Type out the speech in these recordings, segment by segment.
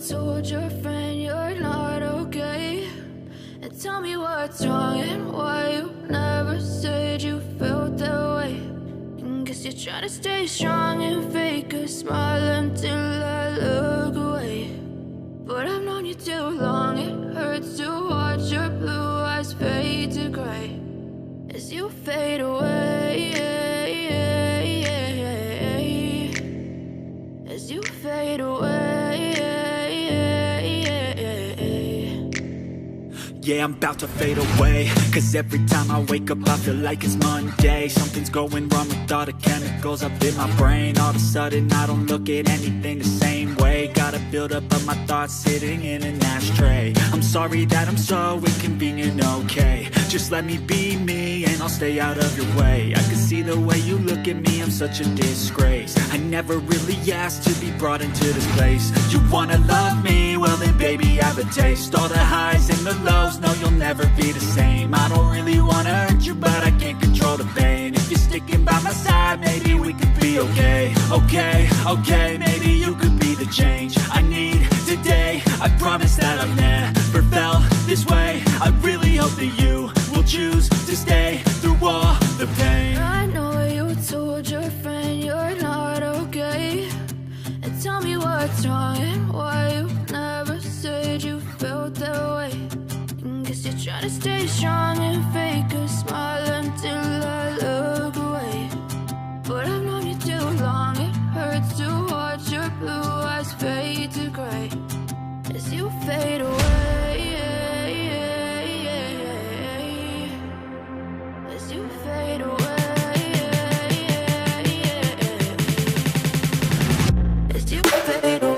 told your friend you're not okay? And tell me what's wrong and why you never said you felt that way. And guess you're trying to stay strong and fake a smile until I look away. But I've known you too long, it hurts to watch your blue eyes fade to gray as you fade away, as you fade away. Yeah, I'm about to fade away, cause every time I wake up I feel like it's Monday. Something's going wrong with all the chemicals up in my brain. All of a sudden I don't look at anything the same way. Got a build-up of my thoughts sitting in an ashtray. I'm sorry that I'm so inconvenient, okay? Just let me be me and I'll stay out of your way. I can see the way you look at me, I'm such a disgrace. I never really asked to be brought into this place. You wanna love me? Well then baby, have a taste. All the highs and the lows, no, you'll never be the same. I don't really wanna hurt you, but I can't control the pain. If you're sticking by my side, maybe we could be okay. Okay, maybe you could be the change I need today. I promise that I've never felt this way. I really hope that you will choose to stay through all the pain. I know you told your friend you're not okay. And tell me what's wrong and why you never said you felt that way. Guess you're trying to stay strong and fake a smile until I look away. But I've known you too long, it hurts to watch your blue eyes fade to gray as you fade away, as you fade away, as you fade away.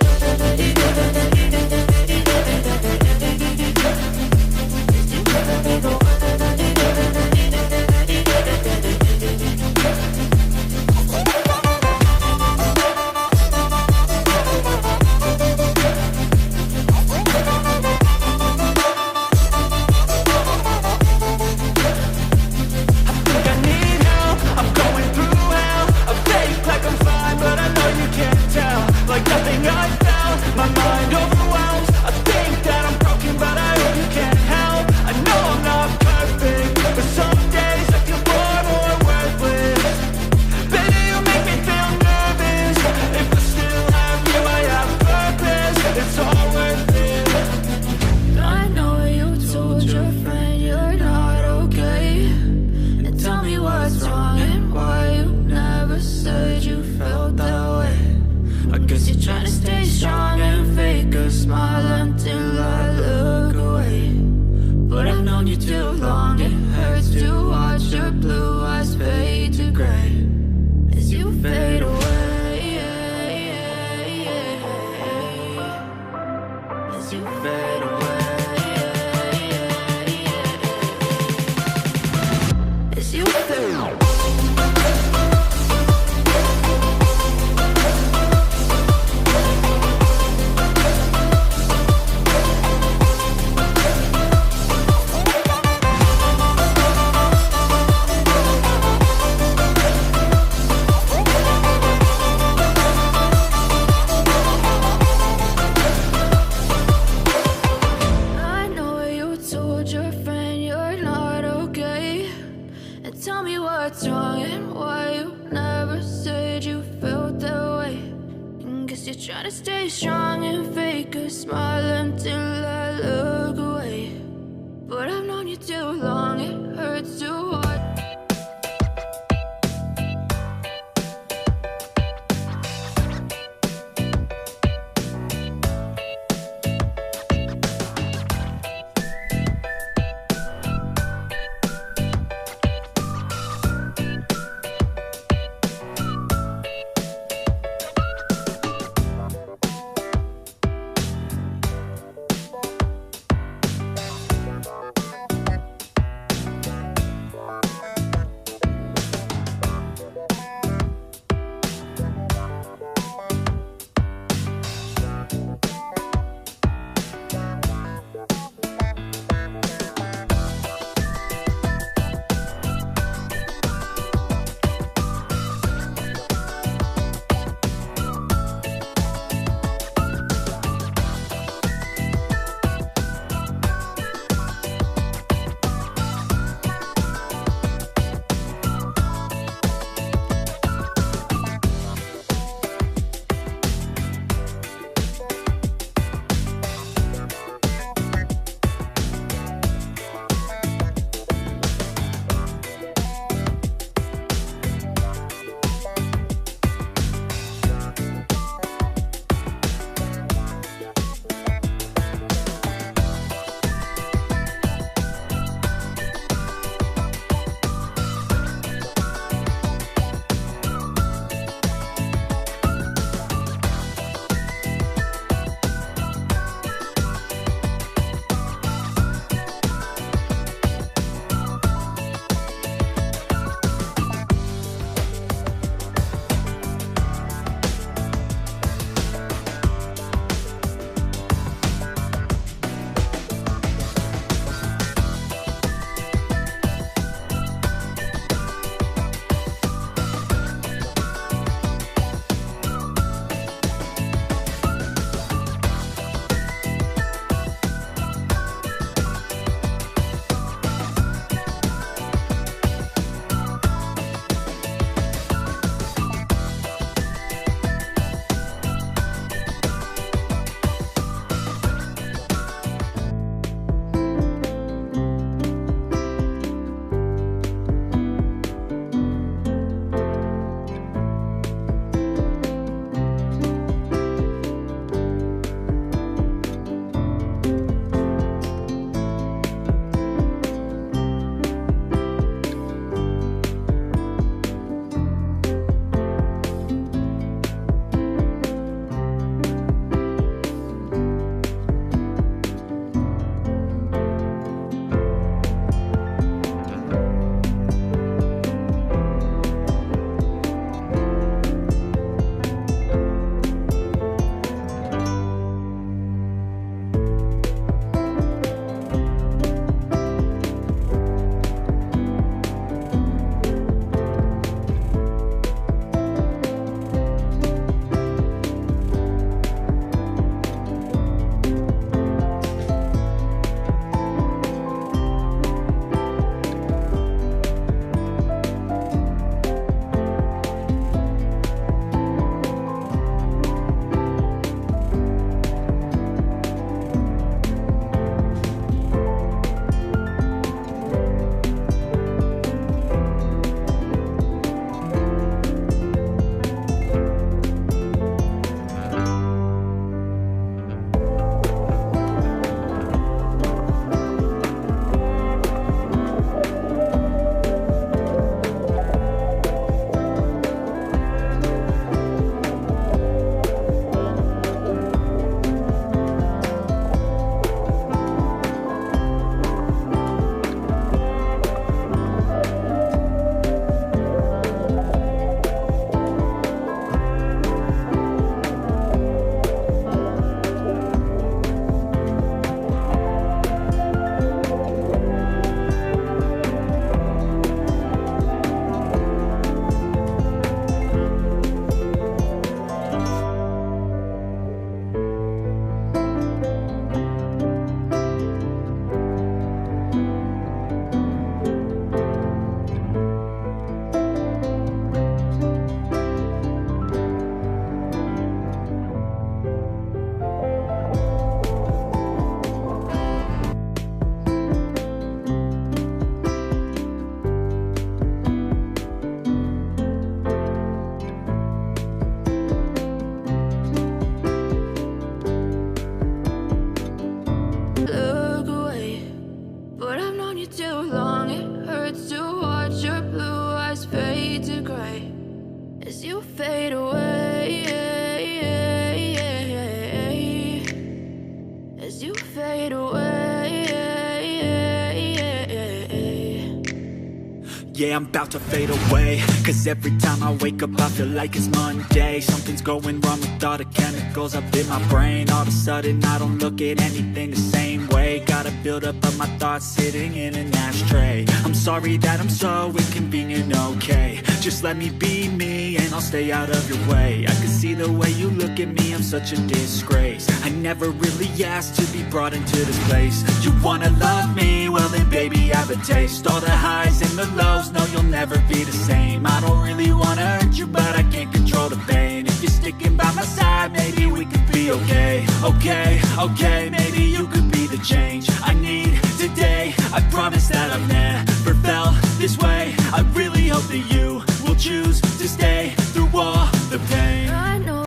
Yeah, I'm about to fade away, cause every time I wake up I feel like it's Monday. Something's going wrong with all the chemicals up in my brain. All of a sudden I don't look at anything the same way. Gotta build up of my thoughts sitting in an ashtray. I'm sorry that I'm so inconvenient, okay. Just let me be me and I'll stay out of your way. I can see the way you look at me, I'm such a disgrace. I never really asked to be brought into this place. You wanna love me? Well then baby, have a taste. All the highs and the lows, no, you'll never be the same. I don't really wanna hurt you, but I can't control the pain. If you're sticking by my side, maybe we could be okay. Okay, maybe you could be the change I need today. I promise that I've never felt this way. I really hope that you will choose